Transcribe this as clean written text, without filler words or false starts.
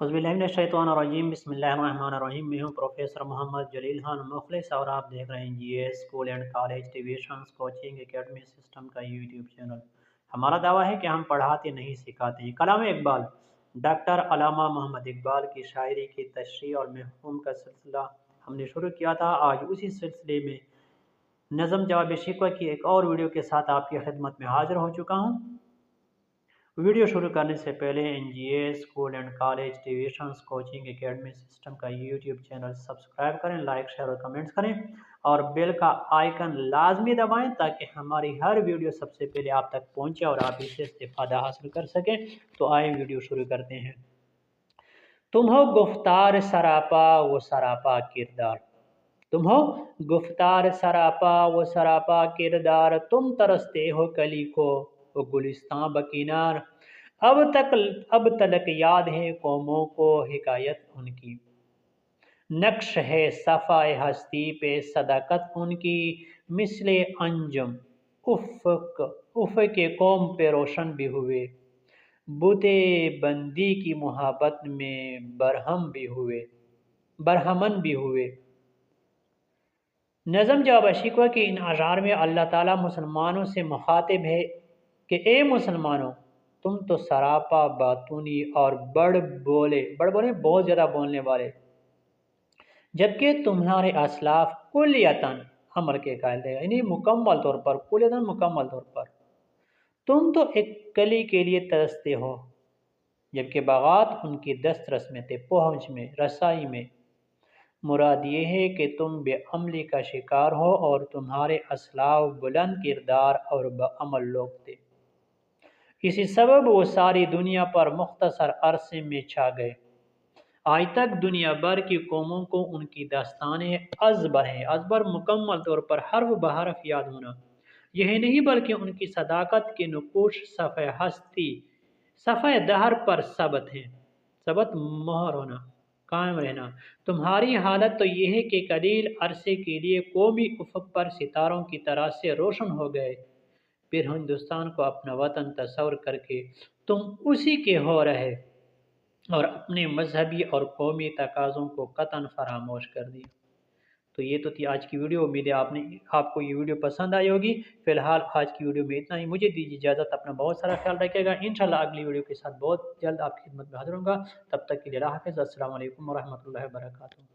औज़ुबिल्लाहिमिनश्शैतानिर्रजीम बिस्मिल्लाहिर्रहमानिर्रहीम। मैं हूँ प्रोफेसर मोहम्मद जलील खान मुखलिस और आप देख रहे हैं GS school and college tuitions coaching academy system का यूट्यूब चैनल। हमारा दावा है कि हम पढ़ाते नहीं सिखाते हैं। कलाम इकबाल, डॉक्टर अल्लामा मोहम्मद इकबाल की शायरी की तशरीह और महफूम का सिलसिला हमने शुरू किया था। आज उसी सिलसिले में नज़म जवाब शिकवा की एक और वीडियो के साथ आपकी खिदमत में हाजिर हो चुका हूँ। वीडियो शुरू करने से पहले NGA school and college tuitions coaching academy system का यूट्यूब चैनल सब्सक्राइब करें, लाइक शेयर और कमेंट्स करें और बेल का आइकन लाजमी दबाएं ताकि हमारी हर वीडियो सबसे पहले आप तक पहुंचे और आप इससे इस्तेफादा हासिल कर सकें। तो आए वीडियो शुरू करते हैं। तुम हो गुफ्तार सरापा वो सरापा किरदार, तुम हो गुफ्तार सरापा वो सरापा किरदार, तुम तरसते हो कली को वो गुलिस्तां बकिनार। अब तलक याद है कौमों को हिकायत उनकी, नक्श है सफ़ाए हस्ती पे सदाकत उनकी, मिसले अंजम उफ़ के कौम पे रोशन भी हुए, बुते बंदी की मोहब्बत में बरहमन भी हुए। नज़म जवाब शिकवा के इन अशार में अल्लाह ताला मुसलमानों से मुखातिब है कि ए मुसलमानों, तुम तो सरापा बातूनी और बड़ बोले बहुत ज़्यादा बोलने वाले, जबकि तुम्हारे असलाफ कुल्लियतन अमर के कायल थे, यानी मुकम्मल तौर पर, कुल्लियतन मुकम्मल तौर पर तुम तो एक कली के लिए तरसते हो, जबकि बागात उनकी दस्तरस में थे, पहुँच में, रसाई में। मुराद ये है कि तुम बेअमली का शिकार हो और तुम्हारे असलाफ बुलंद किरदार और बअमल लोग थे। इसी सबब वो सारी दुनिया पर मुख्तसर अरसे में छा गए। आज तक दुनिया भर की कौमों को उनकी दास्तानें अज़बर हैं। अज़बर मुकम्मल तौर पर हर्फ बहरफ याद होना। यही नहीं बल्कि उनकी सदाकत के नुकूश सफ़े दहर पर सबत हैं। सबत मोहर होना, कायम रहना। तुम्हारी हालत तो यह है कि कलील अरसे के लिए कौमी उफ़क़ पर सितारों की तरह से रोशन हो गए, फिर हिंदुस्तान को अपना वतन तस्वर करके तुम उसी के हो रहे और अपने मजहबी और कौमी तकाज़ों को कतन फरामोश कर दिया। तो ये तो थी आज की वीडियो। उम्मीद है आपको ये वीडियो पसंद आई होगी। फिलहाल आज की वीडियो में इतना ही। मुझे दीजिए इजाज़त। अपना बहुत सारा ख्याल रखिएगा। इंशाल्लाह अगली वीडियो के साथ बहुत जल्द आपकी खिदमत में हाजिर होऊंगा। तब तक के लिए अल्लाह हाफ़िज़। अस्सलामु अलैकुम व रहमतुल्लाहि व बरकातुहू।